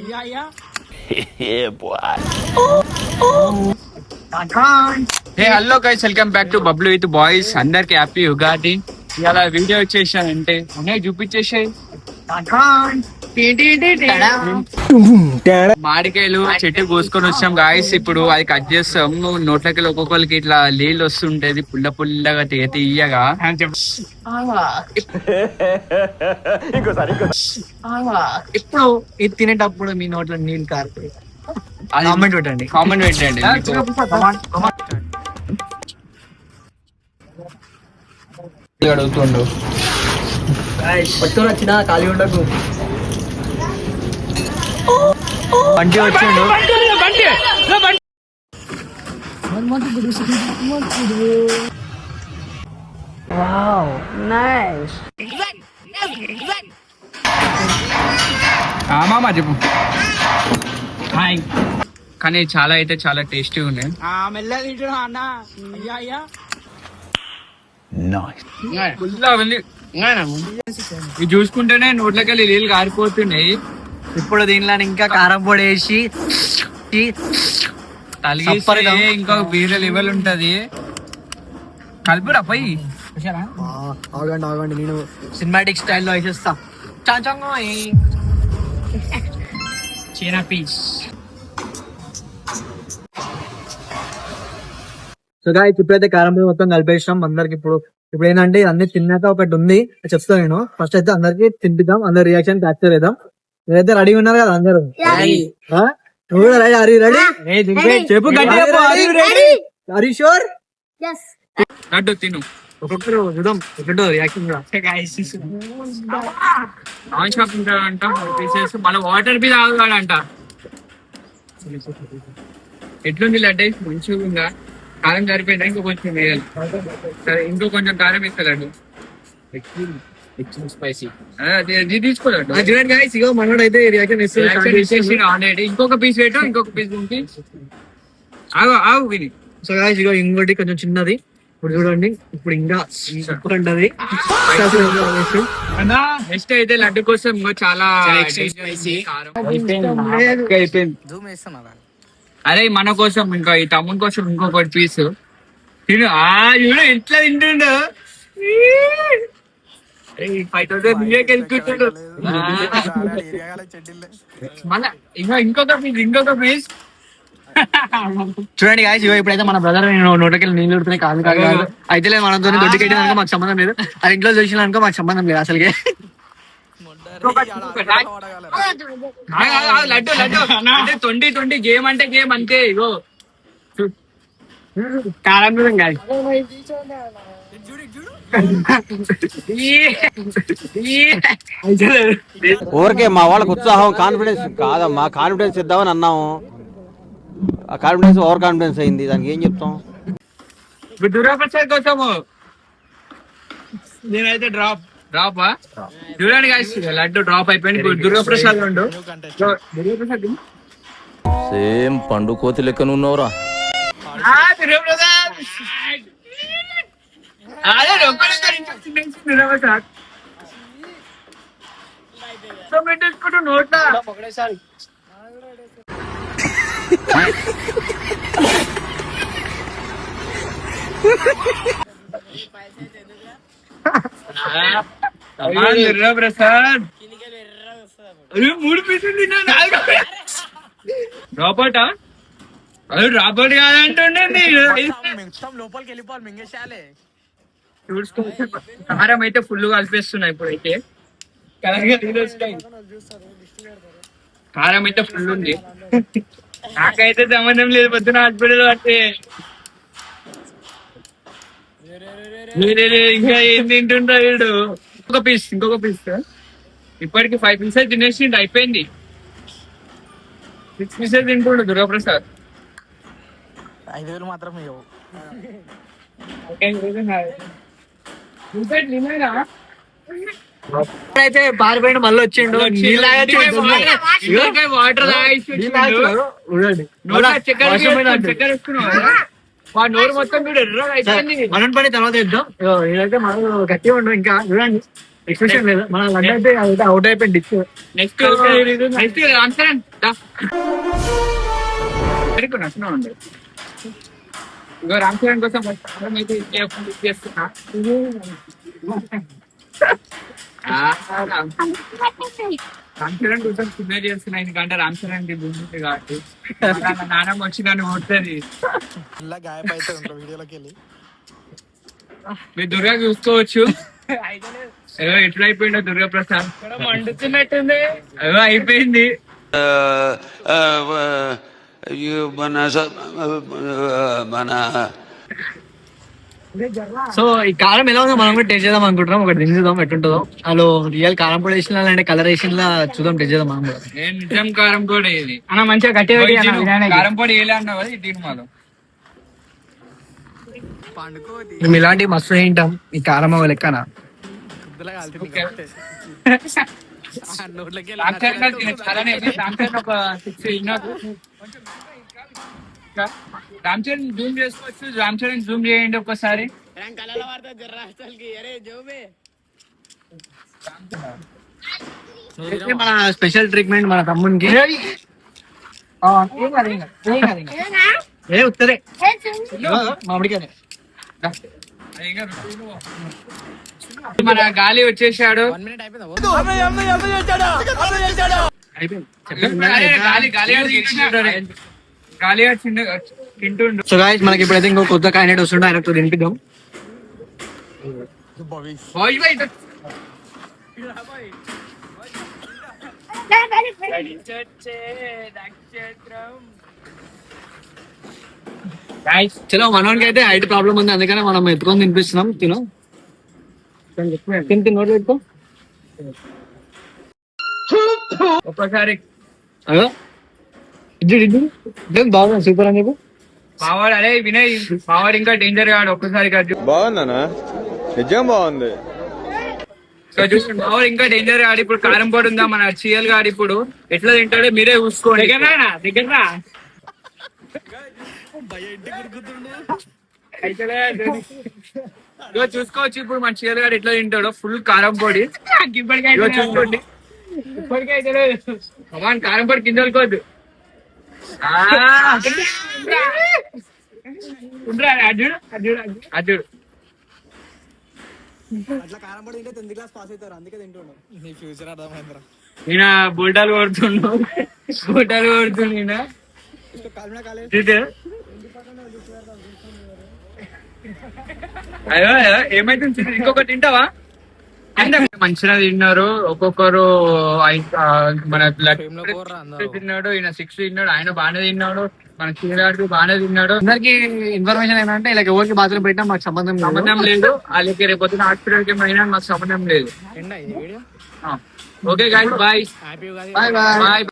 Hello guys, welcome back to Bablu with boys. అందరికి happy Ugadi. ఇలా video వచ్చేసానంటే ఉన్నాయి చూపించేసాయి. మామిడికాయలు చెట్టు కోసుకొని వచ్చాం గాయస్. ఇప్పుడు అది కట్ చేస్తాం. నోట్లకి ఒక్కొక్కరికి ఇట్లా నీళ్ళు వస్తుంటది, పుల్ల పుల్లగా తీయగా. ఇప్పుడు ఇది తినేటప్పుడు మీ నోట్లో నీళ్ళు కారుతాయి. కామెంట్ పెట్టండి. అడుగుతుండు పట్టుకొని వచ్చిన ఖాళీ ఉండకు. బంటి వచ్చిండు. మామా చెప్పు. కానీ చాలా అయితే చాలా టేస్టీ ఉన్నాయి. ఇది చూసుకుంటేనే నోట్లకి వెళ్ళి నీళ్ళు కారిపోతున్నాయి. ఇప్పుడు దీనిలో ఇంకా కారం పొడి వేసి ఇంకా వేరే లెవెల్ ఉంటది. కలుపురా పోయి. ఆగండి నేను సినిమాటిక్ స్టైల్లో వేసేస్తా. చీనా పీస్. సో గాయ్స్, ఇప్పుడైతే కారం పొడి మొత్తం కలిపేసాం అందరికి. ఇప్పుడు ఏంటంటే అన్ని తిన్నాక ఒకటి ఉంది చెప్తాను నేను. ఫస్ట్ అయితే అందరికి తింపిద్దాం, అందరి రియాక్షన్ క్యాప్చర్ చేద్దాం. మీరైతే రెడీ ఉన్నారు కదా అందరూ? చెప్పు లడ్డు తిను. ఒక్కొక్కరు చూద్దాం ఒకటో రియాక్షన్. మళ్ళీ వాటర్ బి తాగాలంట. ఎట్లుంది లడ్డు? మంచిగా ఉందా? కారం సరిపోయిందా? ఇంకో కొంచెం వేయాలి. సరే, ఇంకో కొంచెం కారం వేస్తాడు. తీసుకోలేదు. మనోడైతే రియాక్షన్ ఆల్రెడీ. ఇంకొక పీస్ పెట్టు, ఇంకొక పీస్ ఉంటే ఆగు విని. సో గాయ్స్, ఇగో ఇంకోటి కొంచెం చిన్నది. ఇప్పుడు చూడండి, ఇప్పుడు ఇంకా ఉంటది. నెక్స్ట్ అయితే లడ్డు కోసం చాలా అరే మన కోసం ఇంకా ఈ తమ్ముని కోసం ఇంకొకటి పీస్ తిను. చూడు ఎట్లా తింటుండు. 5,000 వెళ్తుంటాడు. మళ్ళా ఇంకొక పీస్ చూడండి గాయ్స్, ఇప్పుడైతే మన బ్రదర్ నోటకెళ్ళి నీళ్ళు ఉడుతున్నాయి. కాదు అయితే లేదు, మనతో దొడ్డి కట్టిన అనుకో మాకు సంబంధం లేదు. అది ఇంట్లో చూసిన అనుకో మాకు సంబంధం లేదు అసలుకే. లడ్డు అంటే తొండి గేమ్ అంటే గేమ్ అంతే. ఇగో కారం కాదు. ఊరికే మా వాళ్ళకి ఉత్సాహం, కాన్ఫిడెన్స్ కాదమ్మా. కాన్ఫిడెన్స్ ఇద్దామని అన్నాము, ఆ కాన్ఫిడెన్స్ ఓవర్ కాన్ఫిడెన్స్ అయింది. దానికి ఏం చెప్తాం? దుర్గాప్రసాద్ కోసము నేనైతే డ్రాప్ చూడండి గాయ్స్, లడ్డు డ్రాప్ అయిపోయింది. దుర్గాప్రసాద్ సేమ్ పండు కోతి లెక్కన ఉన్నవరా. నోట్లా ప్రసాద్ 3 పీసులు తిన్నా. రాబర్టా? అది రాబర్ట్ కాదంటుండే. లోపలికి వెళ్ళిపోవాలి మింగేసాలే. కారం అయితే ఫుల్ కలిపేస్తున్నాయి ఇప్పుడైతే. కారం అయితే ఫుల్ ఉంది. నాకైతే సంబంధం లేదు. పొద్దున హాస్పిటల్ అంటే ఇంకా ఏం తింటుంటా వీడు. ఇంకొక పీస్ ఇప్పటికి 5 పీసెస్ తినేసి అయిపోయింది. 6 పీసెస్ తింటుండు దుర్గాప్రసాద్. 5,000 మాత్రం అయితే పారిపోయిన మళ్ళీ వచ్చిండు. వాటర్ నోరు మొత్తం మనం పడి తర్వాత ఇద్దాం. ఇదైతే మనం గట్టిగా ఉండు. ఇంకా చూడండి ఎక్స్ప్రెషన్ లేదు. మన లడ్డు అయితే అవుట్ అయిపోయింది. నెక్స్ట్ నచ్చినా ఉండే ఇగో రామ్ చరణ్ కోసం కారం అయితే చేస్తున్నా. రామ్ చరణ్ కోసం చిన్న చేస్తున్నా, ఎందుకంటే రామ్ చరణ్ భూమి కాబట్టి నానమ్మ వచ్చి నన్ను కొడుతుంది. మీరు దుర్గా చూసుకోవచ్చు. ఏదో ఎట్లా అయిపోయిందో దుర్గా ప్రసాద్ మండుతున్నట్టుంది. ఏదో అయిపోయింది. సో ఈ కారం ఎలా ఉందో మనం కూడా టేస్ట్ చేద్దాం అనుకుంటున్నాం. ఒకటి దించుదాం ఎట్టుంటుందో. అలా రియల్ కారం పొడి వేసిన అంటే కలర్ వేసిన చూద్దాం, టేస్ట్ చేద్దాం మనం కూడా. నేను నిజం కారం పొడి ఇది అన్న మంచిగా గట్టిగా కారం పొడి వేయలే అన్నావు కదా, ఇది మాలో మేము ఇలాంటివి మస్తు తింటాం. ఈ కారం లెక్కన రామ్ చరణ్ జూమ్ చేసుకోవచ్చు. రామ్ చరణ్ జూమ్ చేయండి ఒక్కసారి. మన స్పెషల్ ట్రీట్మెంట్ మన తమ్మునికి. ఏ ఉత్తరే మామిడికాయ. మన గాలి వచ్చేసాడు. గాలి తింటుండు. సో గాయ్స్ మనకి ఇప్పుడైతే ఇంకో కొత్త క్యాండిడేట్ వస్తుండే, ఆయనతో తినిపిద్దాం. చలో మనోనికి అయితే హైట్ ప్రాబ్లం ఉంది, అందుకనే మనం ఎత్తుకొని తినిపిస్తున్నాం. తిని నోట్లు పెట్టుకో. ఒక్కసారి అయ్యో ఇది బాగుంది, సూపర్ అని చెప్పు. మావాడు అరే వినయ్, మావాడు ఇంకా డేంజర్ గాడు. ఒక్కసారి బాగుందనా? నిజం బాగుంది. చూసి మావాడు ఇంకా డేంజర్ గాడు. ఇప్పుడు కారం పొడి ఉందా మన చీయల్ గాడు, ఇప్పుడు ఎట్లా తింటాడో మీరే చూసుకోండి. దగ్గర చూసుకోవచ్చు ఇప్పుడు మన చీయల్ గాడు ఎట్లా తింటాడో. ఫుల్ కారం పొడి చూసుకోండి. కమాన్, కారం పొడి కింద వెళ్ళిపోద్దు. అర్జుడు ఈయన బోల్టాలు కొడుతుండు. ఈయన అయ్యో ఏమైతుంది, ఇంకొకటి తింటావా? మంచిగా తిన్నారు ఒక్కొక్కరు. మన తిన్నాడు, ఈయన 6 తిన్నాడు, ఆయన బాగానే తిన్నాడు, మన చీరాడు బాగానే తిన్నాడు. అందరికి ఇన్ఫర్మేషన్ ఏంటంటే ఇలా ఎవరికి బాత్రూమ్ పెట్టినా మాకు సంబంధం లేదు. వాళ్ళకి రేపు పొద్దున హాస్పిటల్కి అయినా మాకు సంబంధం లేదు. Okay guys, bye bye bye. Bye.